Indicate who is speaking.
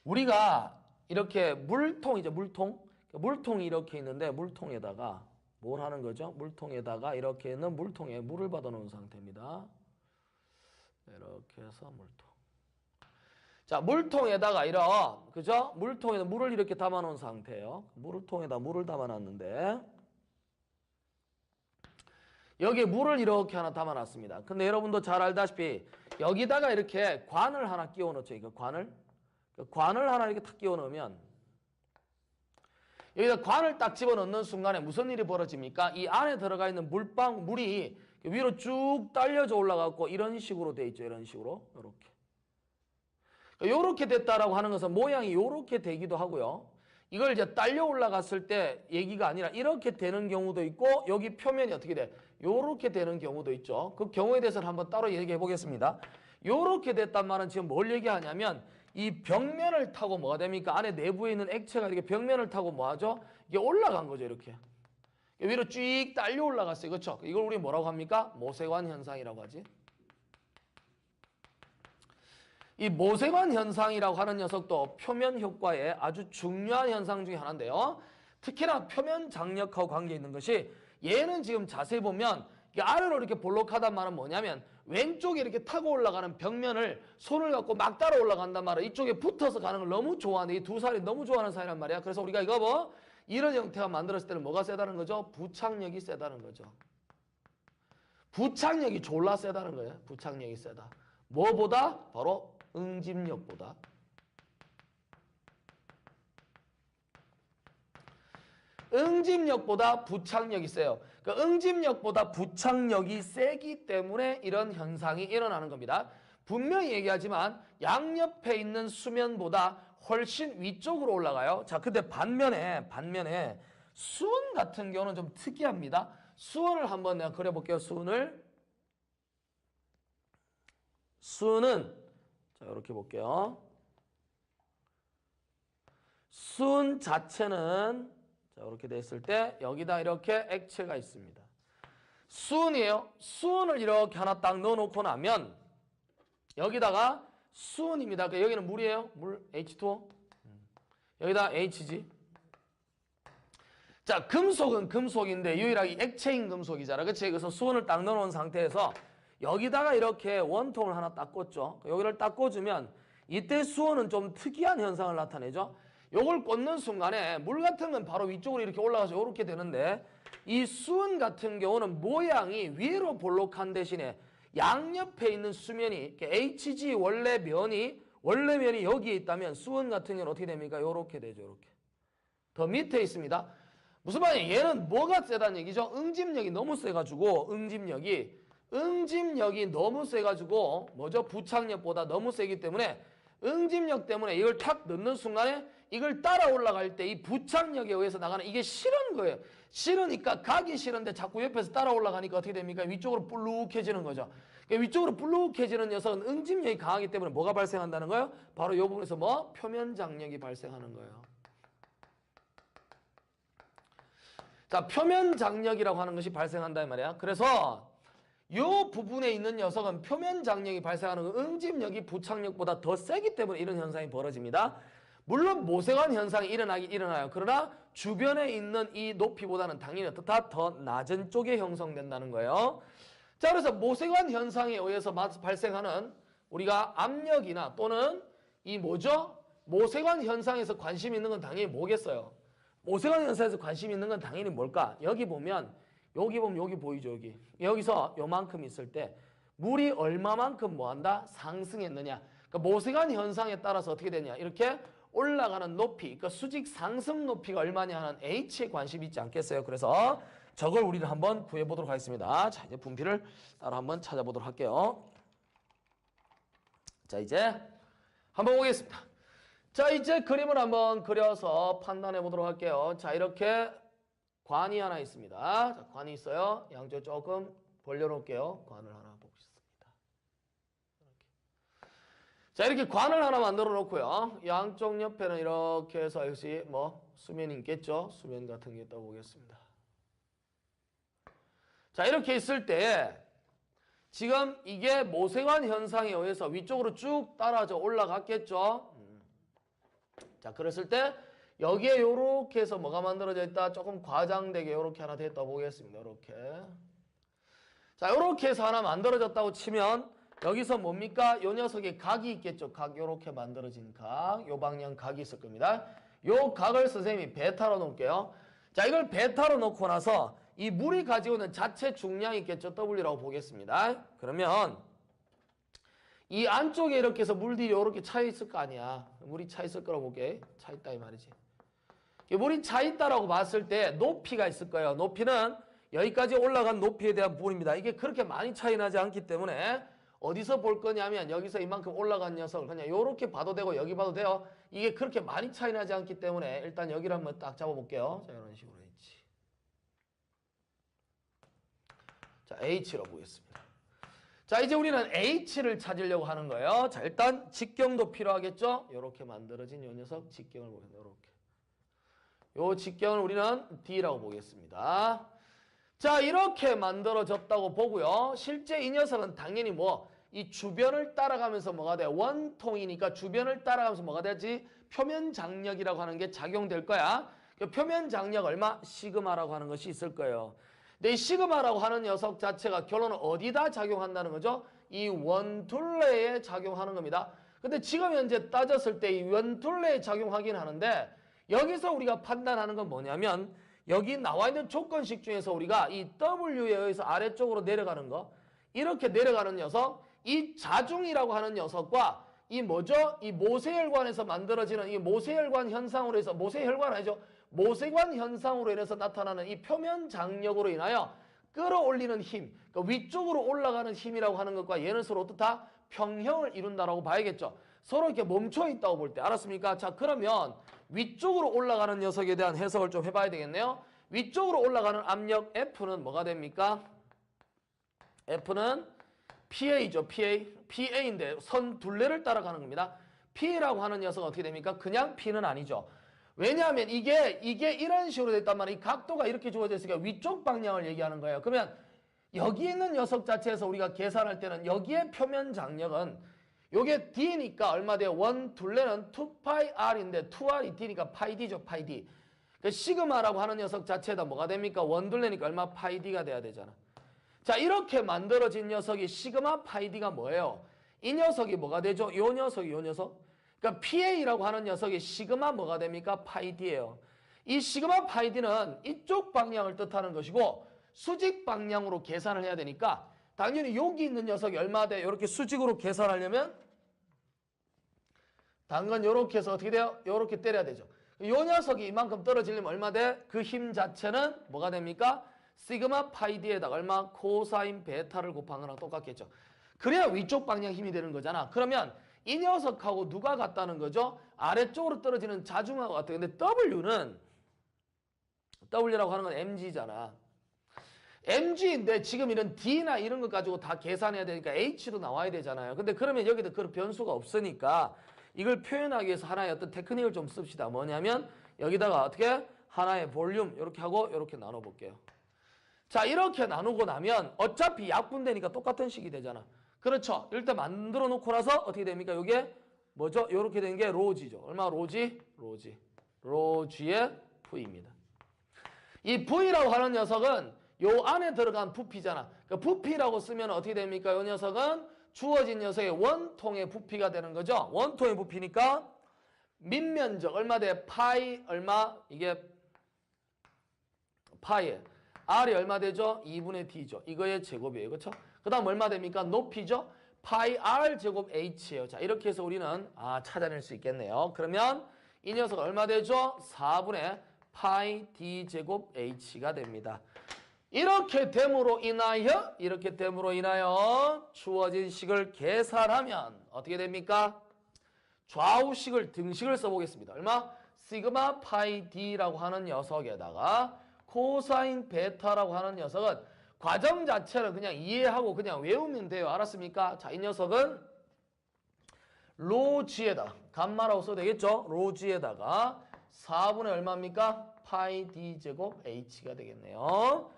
Speaker 1: 우리가 이렇게 물통이죠, 물통. 물통이 이렇게 있는데 물통에다가 뭘 하는 거죠? 물통에다가 이렇게 있는 물통에 물을 받아 놓은 상태입니다. 이렇게 해서 물통. 자, 물통에다가 그죠? 물통에다 물을 이렇게 담아 놓은 상태예요. 물통에다 물을 담아 놨는데 여기에 물을 이렇게 하나 담아 놨습니다. 근데 여러분도 잘 알다시피 여기다가 이렇게 관을 하나 끼워 넣죠. 이거 관을. 관을 하나 이렇게 탁 끼워 넣으면 여기다 관을 딱 집어넣는 순간에 무슨 일이 벌어집니까? 이 안에 들어가 있는 물이 위로 쭉 딸려져 올라가고 이런 식으로 돼 있죠. 이런 식으로. 요렇게. 요렇게 됐다라고 하는 것은 모양이 요렇게 되기도 하고요. 이걸 이제 딸려 올라갔을 때 얘기가 아니라 이렇게 되는 경우도 있고 여기 표면이 어떻게 돼? 요렇게 되는 경우도 있죠. 그 경우에 대해서는 한번 따로 얘기해 보겠습니다. 요렇게 됐단 말은 지금 뭘 얘기하냐면 이 벽면을 타고 뭐가 됩니까? 안에 내부에 있는 액체가 이렇게 벽면을 타고 뭐 하죠? 이게 올라간 거죠. 이렇게. 위로 쭉 딸려 올라갔어요. 그렇죠? 이걸 우리 뭐라고 합니까? 모세관 현상이라고 하지. 이 모세관 현상이라고 하는 녀석도 표면 효과의 아주 중요한 현상 중에 하나인데요. 특히나 표면 장력하고 관계 있는 것이 얘는 지금 자세히 보면 아래로 이렇게 볼록하단 말은 뭐냐면 왼쪽에 이렇게 타고 올라가는 벽면을 손을 갖고 막 따라 올라간단 말이야. 이쪽에 붙어서 가는 걸 너무 좋아하는데 이 두 살이 너무 좋아하는 사이란 말이야. 그래서 우리가 이거 뭐 이런 형태가 만들었을 때는 뭐가 세다는 거죠? 부착력이 세다는 거죠. 부착력이 졸라 세다는 거예요. 부착력이 세다. 뭐보다? 바로 응집력보다. 응집력보다 부착력이 세요. 그러니까 응집력보다 부착력이 세기 때문에 이런 현상이 일어나는 겁니다. 분명히 얘기하지만 양옆에 있는 수면보다 훨씬 위쪽으로 올라가요. 자, 근데 반면에 수은 같은 경우는 좀 특이합니다. 수은을 한번 내가 그려볼게요. 수은은 자, 이렇게 볼게요. 수은 자체는 자, 이렇게 됐을 때 여기다 이렇게 액체가 있습니다. 수은이에요. 수은을 이렇게 하나 딱 넣어놓고 나면 여기다가 수은입니다. 그러니까 여기는 물이에요. 물 H2O. 여기다 H지. 자, 금속은 금속인데 유일하게 액체인 금속이잖아. 그치? 그래서 수은을 딱 넣어놓은 상태에서 여기다가 이렇게 원통을 하나 딱 꽂죠. 여기를 딱 꽂으면 이때 수은은 좀 특이한 현상을 나타내죠. 요걸 꽂는 순간에 물 같은 건 바로 위쪽으로 이렇게 올라가서 이렇게 되는데 이 수은 같은 경우는 모양이 위로 볼록한 대신에 양옆에 있는 수면이 HG 원래 면이 여기에 있다면 수은 같은 경우는 어떻게 됩니까? 요렇게 되죠. 요렇게. 더 밑에 있습니다. 무슨 말이에요? 얘는 뭐가 세다는 얘기죠? 응집력이 너무 세가지고 응집력이 너무 세가지고 뭐죠? 부착력보다 너무 세기 때문에 응집력 때문에 이걸 탁 넣는 순간에 이걸 따라 올라갈 때 이 부착력에 의해서 나가는 이게 싫은 거예요. 싫으니까 가기 싫은데 자꾸 옆에서 따라 올라가니까 어떻게 됩니까? 위쪽으로 불룩해지는 거죠. 그러니까 위쪽으로 불룩해지는 녀석은 응집력이 강하기 때문에 뭐가 발생한다는 거예요? 바로 이 부분에서 뭐? 표면 장력이 발생하는 거예요. 자, 표면 장력이라고 하는 것이 발생한다 이 말이야. 그래서 이 부분에 있는 녀석은 표면 장력이 발생하는 응집력이 부착력보다 더 세기 때문에 이런 현상이 벌어집니다. 물론 모세관 현상이 일어나요. 그러나 주변에 있는 이 높이보다는 당연히 어떻다? 더 낮은 쪽에 형성된다는 거예요. 자, 그래서 모세관 현상에 의해서 발생하는 우리가 압력이나 또는 이 뭐죠? 모세관 현상에서 관심 있는 건 당연히 뭐겠어요? 모세관 현상에서 관심 있는 건 당연히 뭘까? 여기 보면 여기 보이죠? 여기서 요만큼 있을 때 물이 얼마만큼 뭐한다? 상승했느냐. 그러니까 모세관 현상에 따라서 어떻게 되냐. 이렇게 올라가는 높이, 그러니까 수직 상승 높이가 얼마냐 하는 H에 관심이 있지 않겠어요? 그래서 저걸 우리는 한번 구해보도록 하겠습니다. 자, 이제 분필을 따로 한번 찾아보도록 할게요. 자, 이제 한번 보겠습니다. 자, 이제 그림을 한번 그려서 판단해 보도록 할게요. 자, 이렇게 관이 하나 있습니다. 자, 관이 있어요. 양쪽 조금 벌려놓을게요. 관을 하나 보겠습니다. 이렇게. 자, 이렇게 관을 하나 만들어 놓고요. 양쪽 옆에는 이렇게 해서 역시 뭐 수면이 있겠죠. 수면 같은 게 떠보겠습니다. 자, 이렇게 있을 때 지금 이게 모세관 현상에 의해서 위쪽으로 쭉 따라져 올라갔겠죠. 자, 그랬을 때 여기에 요렇게 해서 뭐가 만들어져 있다? 조금 과장되게 요렇게 하나 됐다 보겠습니다. 요렇게. 자, 요렇게 해서 하나 만들어졌다고 치면 여기서 뭡니까? 요 녀석에 각이 있겠죠. 각 요렇게 만들어진 각. 요 방향 각이 있을 겁니다. 요 각을 선생님이 베타로 놓을게요. 자, 이걸 베타로 놓고 나서 이 물이 가지고 있는 자체 중량이 있겠죠. W라고 보겠습니다. 그러면 이 안쪽에 이렇게 해서 물들이 이렇게 차 있을 거 아니야. 물이 차 있을 거라고 볼게. 차 있다 이 말이지. 물이 차 있다라고 봤을 때 높이가 있을 거예요. 높이는 여기까지 올라간 높이에 대한 부분입니다. 이게 그렇게 많이 차이 나지 않기 때문에 어디서 볼 거냐면 여기서 이만큼 올라간 녀석을 그냥 이렇게 봐도 되고 여기 봐도 돼요. 이게 그렇게 많이 차이 나지 않기 때문에 일단 여기를 한번 딱 잡아볼게요. 자, 이런 식으로 H. 자, H로 보겠습니다. 자, 이제 우리는 H를 찾으려고 하는 거예요. 자, 일단 직경도 필요하겠죠? 이렇게 만들어진 이 녀석 직경을 보겠습니다. 이렇게. 요 직경을 우리는 D라고 보겠습니다. 자, 이렇게 만들어졌다고 보고요. 실제 이 녀석은 당연히 이 주변을 따라가면서 뭐가 돼? 원통이니까 주변을 따라가면서 뭐가 되지? 표면 장력이라고 하는 게 작용될 거야. 그 표면 장력 얼마? 시그마라고 하는 것이 있을 거예요. 근데 이 시그마라고 하는 녀석 자체가 결론은 어디다 작용한다는 거죠? 이 원둘레에 작용하는 겁니다. 근데 지금 현재 따졌을 때 이 원둘레에 작용하긴 하는데 여기서 우리가 판단하는 건 뭐냐면 여기 나와 있는 조건식 중에서 우리가 이 W에 의해서 아래쪽으로 내려가는 거 이렇게 내려가는 녀석 이 자중이라고 하는 녀석과 이 뭐죠? 이 모세혈관에서 만들어지는 이 모세혈관 현상으로 해서 모세혈관 아니죠? 모세관 현상으로 인해서 나타나는 이 표면 장력으로 인하여 끌어올리는 힘 그러니까 위쪽으로 올라가는 힘이라고 하는 것과 얘는 서로 어떻다? 평형을 이룬다라고 봐야겠죠. 서로 이렇게 멈춰 있다고 볼 때 알았습니까? 자, 그러면 위쪽으로 올라가는 녀석에 대한 해석을 좀 해봐야 되겠네요. 위쪽으로 올라가는 압력 F는 뭐가 됩니까? F는 PA죠. PA인데 선 둘레를 따라가는 겁니다. P라고 하는 녀석은 어떻게 됩니까? 그냥 P는 아니죠. 왜냐하면 이게 이런 식으로 됐단 말이에요. 이 각도가 이렇게 주어져 있으니까 위쪽 방향을 얘기하는 거예요. 그러면 여기 있는 녀석 자체에서 우리가 계산할 때는 여기에 표면 장력은 요게 D니까 얼마 돼요? 원 둘레는 2파이 R인데 2R이 D니까 파이 D죠. 파이 D. 그 시그마라고 하는 녀석 자체에다 뭐가 됩니까? 원 둘레니까 얼마? 파이 D가 돼야 되잖아. 자, 이렇게 만들어진 녀석이 시그마 파이 D가 뭐예요? 이 녀석이 뭐가 되죠? 요 녀석. 그러니까 PA라고 하는 녀석이 시그마 뭐가 됩니까? 파이 D예요. 이 시그마 파이 D는 이쪽 방향을 뜻하는 것이고 수직 방향으로 계산을 해야 되니까 당연히 여기 있는 녀석이 얼마 돼? 이렇게 수직으로 계산하려면 당근 이렇게 해서 어떻게 돼요? 이렇게 때려야 되죠. 이 녀석이 이만큼 떨어지려면 얼마 돼? 그 힘 자체는 뭐가 됩니까? 시그마 파이 D에다가 얼마? 코사인 베타를 곱한 거랑 똑같겠죠. 그래야 위쪽 방향 힘이 되는 거잖아. 그러면 이 녀석하고 누가 같다는 거죠? 아래쪽으로 떨어지는 자중하고 같아요. 근데 W라고 하는 건 mg잖아. mg인데 지금 이런 d나 이런 것 가지고 다 계산해야 되니까 h도 나와야 되잖아요. 근데 그러면 여기도 그런 변수가 없으니까 이걸 표현하기 위해서 하나의 어떤 테크닉을 좀 씁시다. 뭐냐면 여기다가 어떻게 하나의 볼륨 이렇게 하고 이렇게 나눠볼게요. 자, 이렇게 나누고 나면 어차피 약분되니까 똑같은 식이 되잖아. 그렇죠. 일단 만들어 놓고 나서 어떻게 됩니까? 이게 뭐죠? 이렇게 된 게 로지죠. 얼마 로지? 로지의 V입니다. 이 V라고 하는 녀석은 요 안에 들어간 부피잖아. 그러니까 부피라고 쓰면 어떻게 됩니까? 이 녀석은 주어진 녀석의 원통의 부피가 되는 거죠. 원통의 부피니까 밑면적 얼마 돼? 파이 얼마? 이게 파이에 R이 얼마 되죠? 2분의 D죠. 이거의 제곱이에요. 그렇죠? 그 다음 얼마 됩니까? 높이죠? 파이 R 제곱 H예요. 자, 이렇게 해서 우리는 찾아낼 수 있겠네요. 그러면 이 녀석 얼마 되죠? 4분의 파이 D 제곱 H가 됩니다. 이렇게 됨으로 인하여 주어진 식을 계산하면 어떻게 됩니까? 좌우식을 등식을 써보겠습니다. 얼마? 시그마 파이 D라고 하는 녀석에다가 코사인 베타라고 하는 녀석은 과정 자체를 그냥 이해하고 그냥 외우면 돼요. 알았습니까? 자, 이 녀석은 로지에다 감마라고 써도 되겠죠? 로지에다가 4분의 얼마입니까? 파이 D 제곱 H가 되겠네요.